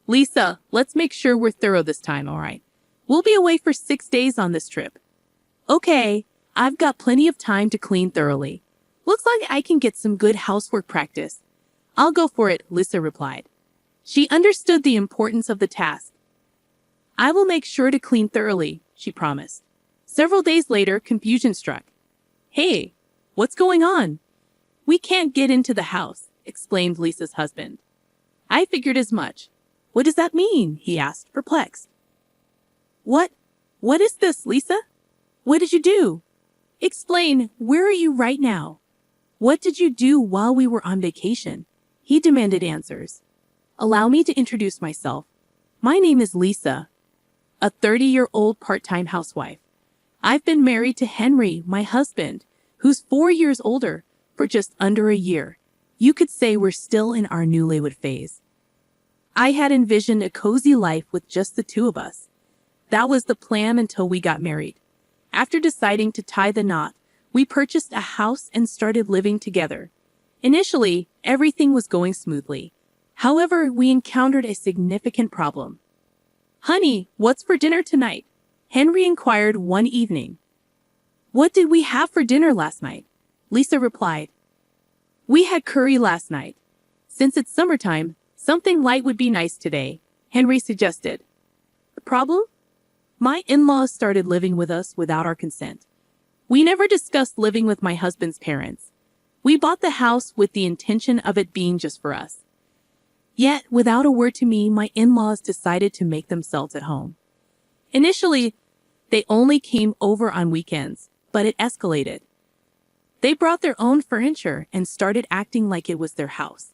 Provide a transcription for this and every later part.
Lisa, let's make sure we're thorough this time, all right? We'll be away for 6 days on this trip. Okay, I've got plenty of time to clean thoroughly. Looks like I can get some good housework practice. I'll go for it, Lisa replied. She understood the importance of the task. I will make sure to clean thoroughly, she promised. Several days later, confusion struck. Hey, what's going on? We can't get into the house, explained Lisa's husband. I figured as much. What does that mean? He asked, perplexed. What is this, Lisa? What did you do? Explain, where are you right now? What did you do while we were on vacation? He demanded answers. Allow me to introduce myself. My name is Lisa, a 30-year-old part-time housewife. I've been married to Henry, my husband, who's 4 years older, for just under a year. You could say we're still in our newlywed phase. I had envisioned a cozy life with just the two of us. That was the plan until we got married. After deciding to tie the knot, we purchased a house and started living together. Initially, everything was going smoothly. However, we encountered a significant problem. Honey, what's for dinner tonight? Henry inquired one evening. What did we have for dinner last night? Lisa replied. We had curry last night. Since it's summertime, something light would be nice today, Henry suggested. The problem? My in-laws started living with us without our consent. We never discussed living with my husband's parents. We bought the house with the intention of it being just for us. Yet, without a word to me, my in-laws decided to make themselves at home. Initially, they only came over on weekends, but it escalated. They brought their own furniture and started acting like it was their house.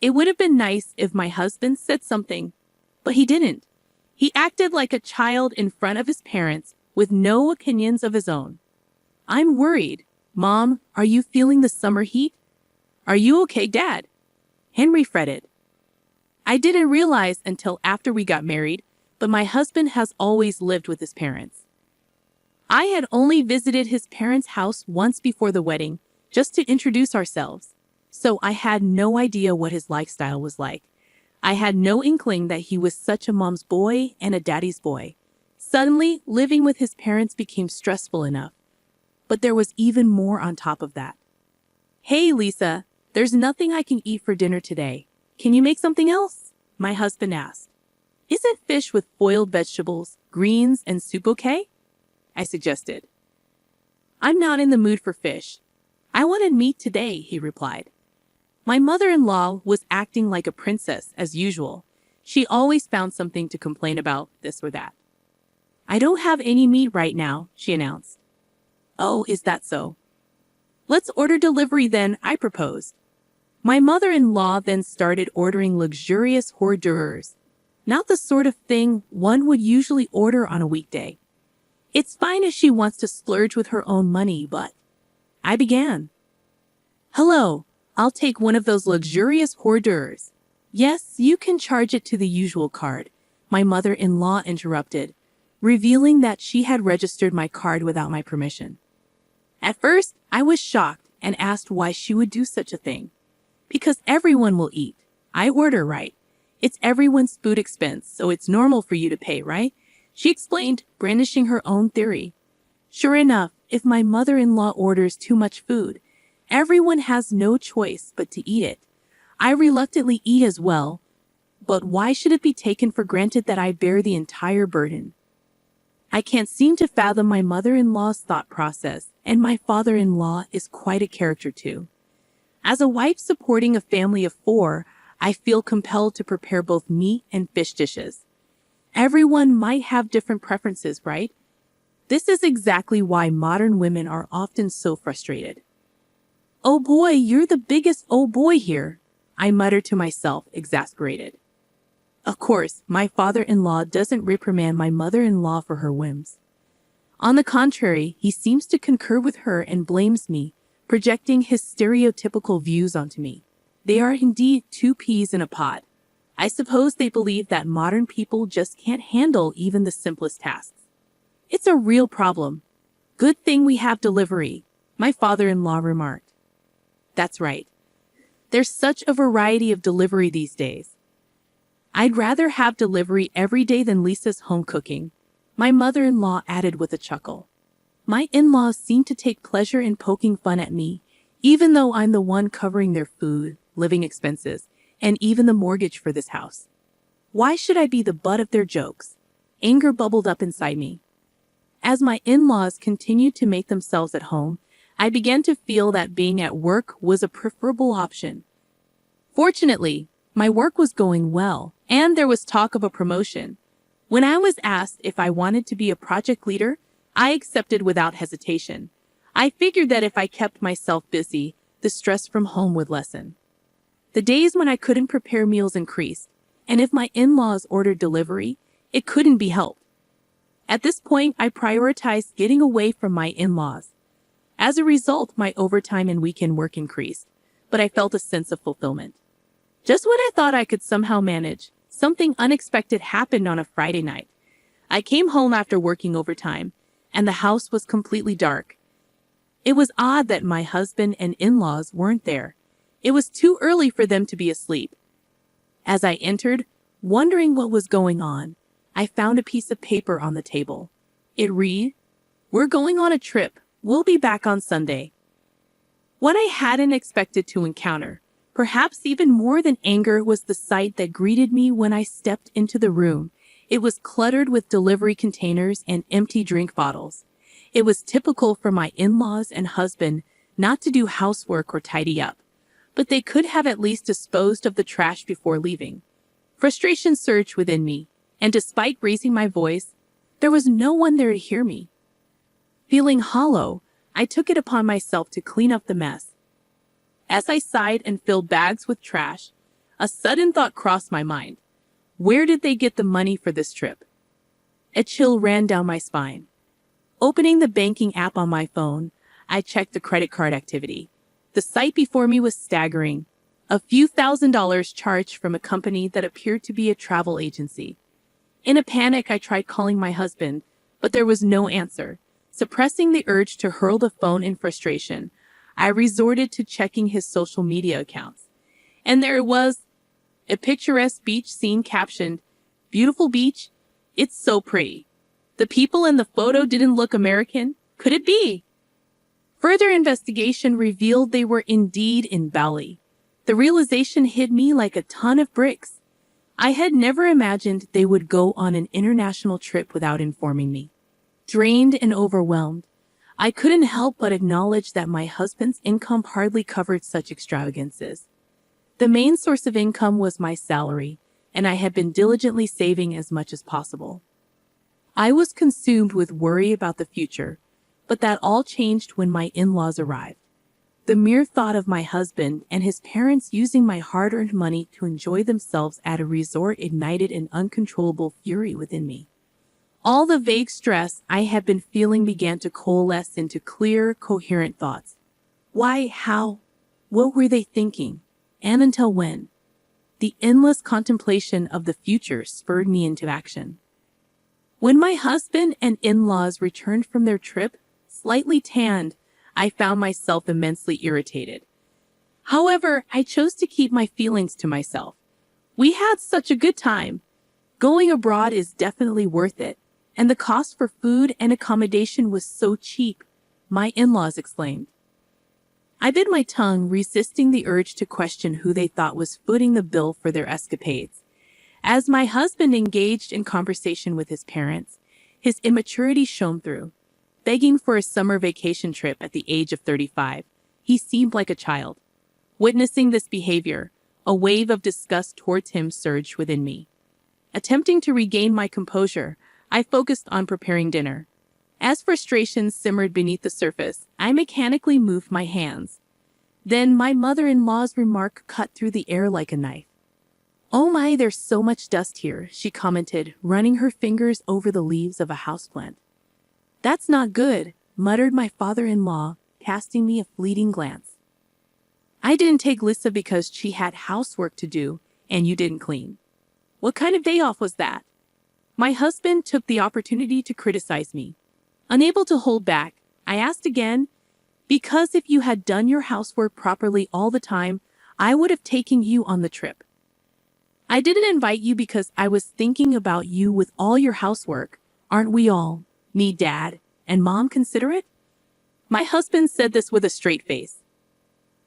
It would have been nice if my husband said something, but he didn't. He acted like a child in front of his parents with no opinions of his own. I'm worried. Mom, are you feeling the summer heat? Are you okay, Dad? Henry fretted. I didn't realize until after we got married, but my husband has always lived with his parents. I had only visited his parents' house once before the wedding, just to introduce ourselves, so I had no idea what his lifestyle was like. I had no inkling that he was such a mom's boy and a daddy's boy. Suddenly, living with his parents became stressful enough. But there was even more on top of that. Hey, Lisa, there's nothing I can eat for dinner today. Can you make something else? My husband asked. Isn't fish with boiled vegetables, greens, and soup okay? I suggested. I'm not in the mood for fish. I wanted meat today, he replied. My mother-in-law was acting like a princess as usual. She always found something to complain about, this or that. I don't have any meat right now, she announced. Oh, is that so? Let's order delivery then, I proposed. My mother-in-law then started ordering luxurious hors d'oeuvres, not the sort of thing one would usually order on a weekday. It's fine if she wants to splurge with her own money, but... I began. Hello, I'll take one of those luxurious hors d'oeuvres. Yes, you can charge it to the usual card, my mother-in-law interrupted, revealing that she had registered my card without my permission. At first, I was shocked and asked why she would do such a thing. Because everyone will eat. I order, right? It's everyone's food expense, so it's normal for you to pay, right? She explained, brandishing her own theory. Sure enough, if my mother-in-law orders too much food, everyone has no choice but to eat it. I reluctantly eat as well, but why should it be taken for granted that I bear the entire burden? I can't seem to fathom my mother-in-law's thought process, and my father-in-law is quite a character too. As a wife supporting a family of 4, I feel compelled to prepare both meat and fish dishes. Everyone might have different preferences, right? This is exactly why modern women are often so frustrated. Oh boy, you're the biggest oh boy here, I muttered to myself, exasperated. Of course, my father-in-law doesn't reprimand my mother-in-law for her whims. On the contrary, he seems to concur with her and blames me, projecting his stereotypical views onto me. They are indeed 2 peas in a pod. I suppose they believe that modern people just can't handle even the simplest tasks. It's a real problem. Good thing we have delivery, my father-in-law remarked. That's right. There's such a variety of delivery these days. I'd rather have delivery every day than Lisa's home cooking, my mother-in-law added with a chuckle. My in-laws seem to take pleasure in poking fun at me, even though I'm the one covering their food, living expenses, and even the mortgage for this house. Why should I be the butt of their jokes? Anger bubbled up inside me. As my in-laws continued to make themselves at home, I began to feel that being at work was a preferable option. Fortunately, my work was going well, and there was talk of a promotion. When I was asked if I wanted to be a project leader, I accepted without hesitation. I figured that if I kept myself busy, the stress from home would lessen. The days when I couldn't prepare meals increased, and if my in-laws ordered delivery, it couldn't be helped. At this point, I prioritized getting away from my in-laws. As a result, my overtime and weekend work increased, but I felt a sense of fulfillment. Just when I thought I could somehow manage, something unexpected happened on a Friday night. I came home after working overtime, and the house was completely dark. It was odd that my husband and in-laws weren't there. It was too early for them to be asleep. As I entered, wondering what was going on, I found a piece of paper on the table. It read, "We're going on a trip. We'll be back on Sunday." What I hadn't expected to encounter, perhaps even more than anger, was the sight that greeted me when I stepped into the room. It was cluttered with delivery containers and empty drink bottles. It was typical for my in-laws and husband not to do housework or tidy up, but they could have at least disposed of the trash before leaving. Frustration surged within me, and despite raising my voice, there was no one there to hear me. Feeling hollow, I took it upon myself to clean up the mess. As I sighed and filled bags with trash, a sudden thought crossed my mind. Where did they get the money for this trip? A chill ran down my spine. Opening the banking app on my phone, I checked the credit card activity. The sight before me was staggering. A few $1,000s charged from a company that appeared to be a travel agency. In a panic, I tried calling my husband, but there was no answer. Suppressing the urge to hurl the phone in frustration, I resorted to checking his social media accounts. And there it was, a picturesque beach scene captioned, "Beautiful beach. It's so pretty." The people in the photo didn't look American. Could it be? Further investigation revealed they were indeed in Bali. The realization hit me like a ton of bricks. I had never imagined they would go on an international trip without informing me. Drained and overwhelmed, I couldn't help but acknowledge that my husband's income hardly covered such extravagances. The main source of income was my salary, and I had been diligently saving as much as possible. I was consumed with worry about the future, but that all changed when my in-laws arrived. The mere thought of my husband and his parents using my hard-earned money to enjoy themselves at a resort ignited an uncontrollable fury within me. All the vague stress I had been feeling began to coalesce into clear, coherent thoughts. Why? How? What were they thinking? And until when? The endless contemplation of the future spurred me into action. When my husband and in-laws returned from their trip, slightly tanned, I found myself immensely irritated. However, I chose to keep my feelings to myself. We had such a good time. Going abroad is definitely worth it, and the cost for food and accommodation was so cheap, my in-laws exclaimed. I bit my tongue, resisting the urge to question who they thought was footing the bill for their escapades. As my husband engaged in conversation with his parents, his immaturity shone through. Begging for a summer vacation trip at the age of 35, he seemed like a child. Witnessing this behavior, a wave of disgust towards him surged within me. Attempting to regain my composure, I focused on preparing dinner. As frustration simmered beneath the surface, I mechanically moved my hands. Then my mother-in-law's remark cut through the air like a knife. "Oh my, there's so much dust here," she commented, running her fingers over the leaves of a houseplant. "That's not good," muttered my father-in-law, casting me a fleeting glance. "I didn't take Lisa because she had housework to do, and you didn't clean. What kind of day off was that?" My husband took the opportunity to criticize me. Unable to hold back, I asked again, "Because if you had done your housework properly all the time, I would have taken you on the trip." I didn't invite you because I was thinking about you with all your housework. Aren't we all, me, Dad, and Mom, considerate? My husband said this with a straight face.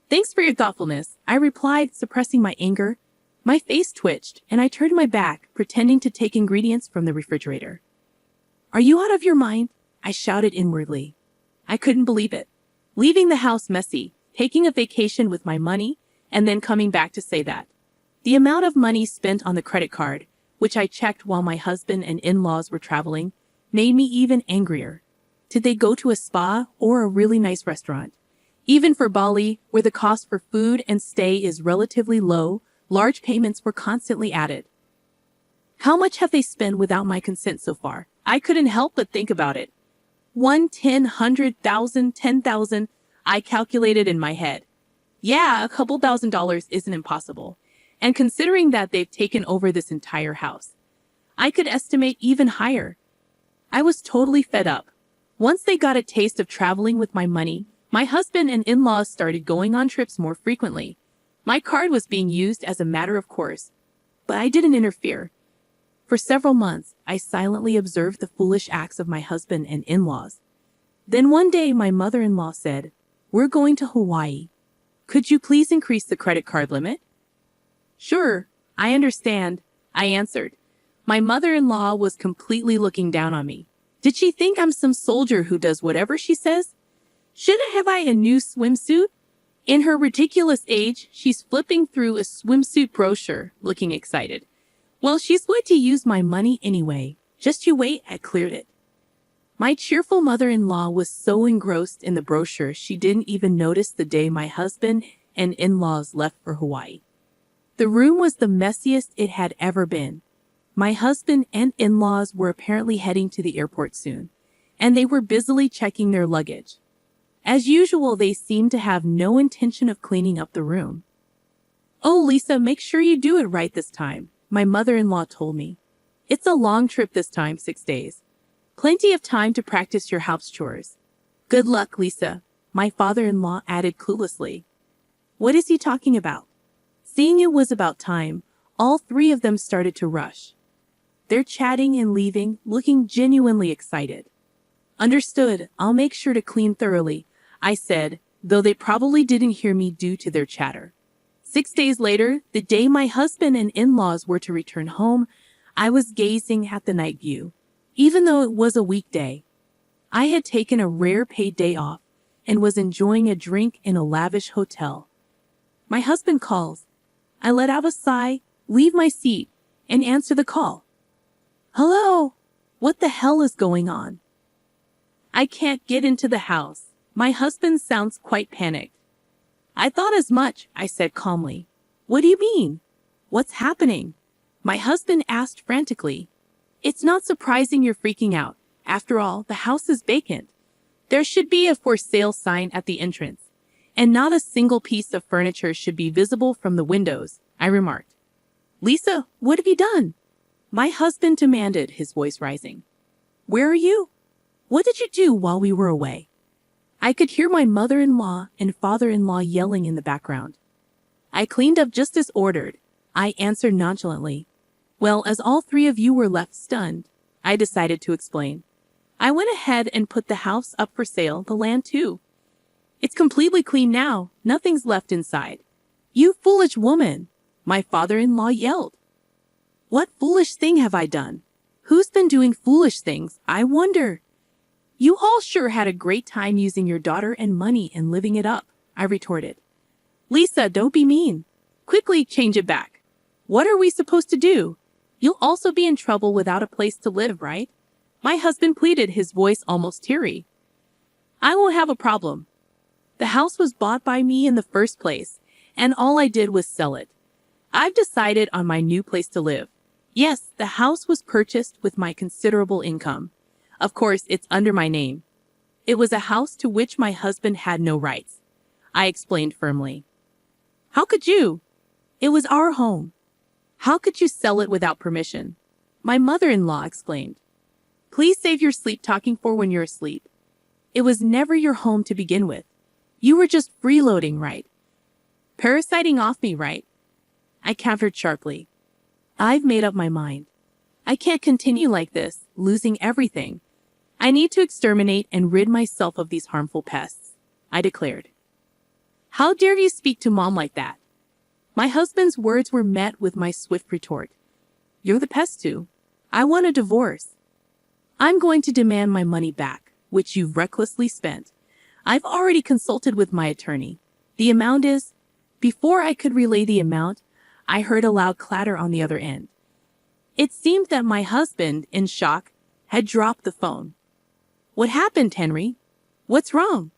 Thanks for your thoughtfulness, I replied, suppressing my anger. My face twitched, and I turned my back, pretending to take ingredients from the refrigerator. Are you out of your mind? I shouted inwardly. I couldn't believe it. Leaving the house messy, taking a vacation with my money, and then coming back to say that. The amount of money spent on the credit card, which I checked while my husband and in-laws were traveling, made me even angrier. Did they go to a spa or a really nice restaurant? Even for Bali, where the cost for food and stay is relatively low, large payments were constantly added. How much have they spent without my consent so far? I couldn't help but think about it. 1, 10, 100,000, 10,000, I calculated in my head. Yeah, a couple $1,000s isn't impossible. And considering that they've taken over this entire house, I could estimate even higher. I was totally fed up. Once they got a taste of traveling with my money, my husband and in-laws started going on trips more frequently. My card was being used as a matter of course, but I didn't interfere. For several months, I silently observed the foolish acts of my husband and in-laws. Then one day, my mother-in-law said, "We're going to Hawaii. Could you please increase the credit card limit?" "Sure, I understand," I answered. My mother-in-law was completely looking down on me. Did she think I'm some soldier who does whatever she says? Shouldn't have I a new swimsuit? In her ridiculous age, she's flipping through a swimsuit brochure, looking excited. Well, she's going to use my money anyway. Just you wait, I cleared it. My cheerful mother-in-law was so engrossed in the brochure she didn't even notice the day my husband and in-laws left for Hawaii. The room was the messiest it had ever been. My husband and in-laws were apparently heading to the airport soon, and they were busily checking their luggage. As usual, they seemed to have no intention of cleaning up the room. "Oh, Lisa, make sure you do it right this time," my mother-in-law told me. "It's a long trip this time, 6 days. Plenty of time to practice your house chores." "Good luck, Lisa," my father-in-law added cluelessly. What is he talking about? Seeing it was about time, all three of them started to rush. They're chatting and leaving, looking genuinely excited. "Understood, I'll make sure to clean thoroughly," I said, though they probably didn't hear me due to their chatter. 6 days later, the day my husband and in-laws were to return home, I was gazing at the night view. Even though it was a weekday, I had taken a rare paid day off and was enjoying a drink in a lavish hotel. My husband calls. I let out a sigh, leave my seat, and answer the call. "Hello? What the hell is going on?" "I can't get into the house." My husband sounds quite panicked. "I thought as much," I said calmly. "What do you mean? What's happening?" My husband asked frantically. "It's not surprising you're freaking out. After all, the house is vacant. There should be a for sale sign at the entrance, and not a single piece of furniture should be visible from the windows," I remarked. "Lisa, what have you done?" my husband demanded, his voice rising. "Where are you? What did you do while we were away?" I could hear my mother-in-law and father-in-law yelling in the background. "I cleaned up just as ordered," I answered nonchalantly. "Well, as all three of you were left stunned," I decided to explain. "I went ahead and put the house up for sale, the land too. It's completely clean now, nothing's left inside." "You foolish woman," my father-in-law yelled. "What foolish thing have I done? Who's been doing foolish things, I wonder?" "You all sure had a great time using your daughter and money and living it up," I retorted. "Lisa, don't be mean. Quickly change it back. What are we supposed to do? You'll also be in trouble without a place to live, right?" my husband pleaded, his voice almost teary. "I won't have a problem. The house was bought by me in the first place, and all I did was sell it. I've decided on my new place to live. Yes, the house was purchased with my considerable income. Of course, it's under my name. It was a house to which my husband had no rights," I explained firmly. "How could you? It was our home. How could you sell it without permission?" my mother-in-law exclaimed. "Please save your sleep talking for when you're asleep. It was never your home to begin with. You were just freeloading, right? Parasiting off me, right?" I countered sharply. I've made up my mind. I can't continue like this, losing everything. I need to exterminate and rid myself of these harmful pests, I declared. How dare you speak to Mom like that? My husband's words were met with my swift retort. You're the pest too. I want a divorce. I'm going to demand my money back, which you've recklessly spent. I've already consulted with my attorney. The amount is... Before I could relay the amount, I heard a loud clatter on the other end. It seemed that my husband, in shock, had dropped the phone. What happened, Henry? What's wrong?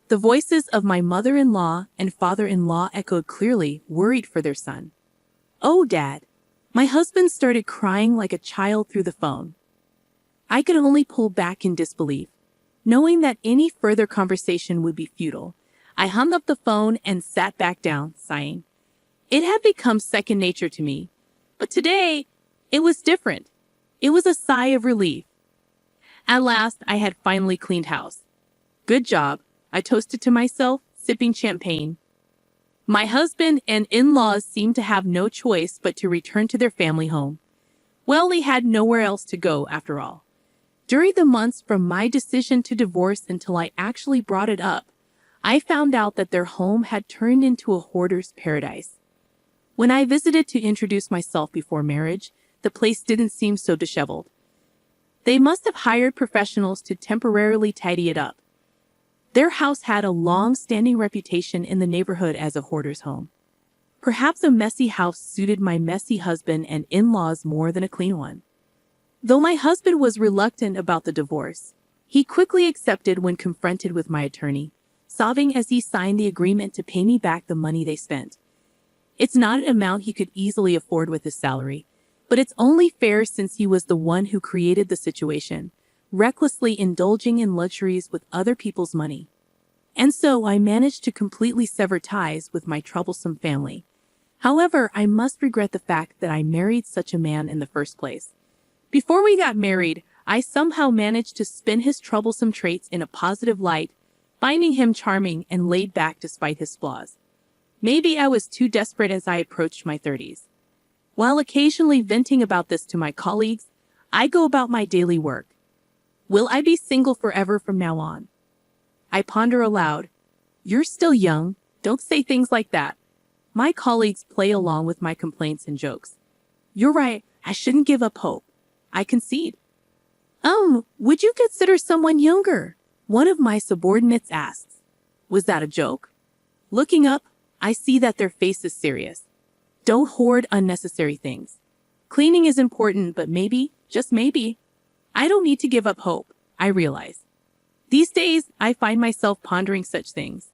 The voices of my mother-in-law and father-in-law echoed clearly, worried for their son. Oh, Dad. My husband started crying like a child through the phone. I could only pull back in disbelief. Knowing that any further conversation would be futile, I hung up the phone and sat back down, sighing. It had become second nature to me, but today, it was different. It was a sigh of relief. At last, I had finally cleaned house. Good job, I toasted to myself, sipping champagne. My husband and in-laws seemed to have no choice but to return to their family home. Well, they had nowhere else to go, after all. During the months from my decision to divorce until I actually brought it up, I found out that their home had turned into a hoarder's paradise. When I visited to introduce myself before marriage, the place didn't seem so disheveled. They must have hired professionals to temporarily tidy it up. Their house had a long-standing reputation in the neighborhood as a hoarder's home. Perhaps a messy house suited my messy husband and in-laws more than a clean one. Though my husband was reluctant about the divorce, he quickly accepted when confronted with my attorney, sobbing as he signed the agreement to pay me back the money they spent. It's not an amount he could easily afford with his salary, but it's only fair since he was the one who created the situation, recklessly indulging in luxuries with other people's money. And so I managed to completely sever ties with my troublesome family. However, I must regret the fact that I married such a man in the first place. Before we got married, I somehow managed to spin his troublesome traits in a positive light, finding him charming and laid back despite his flaws. Maybe I was too desperate as I approached my 30s. While occasionally venting about this to my colleagues, I go about my daily work. Will I be single forever from now on? I ponder aloud. You're still young. Don't say things like that. My colleagues play along with my complaints and jokes. You're right. I shouldn't give up hope. I concede. Would you consider someone younger? One of my subordinates asks. Was that a joke? Looking up, I see that their face is serious. Don't hoard unnecessary things. Cleaning is important, but maybe, just maybe, I don't need to give up hope, I realize. These days, I find myself pondering such things.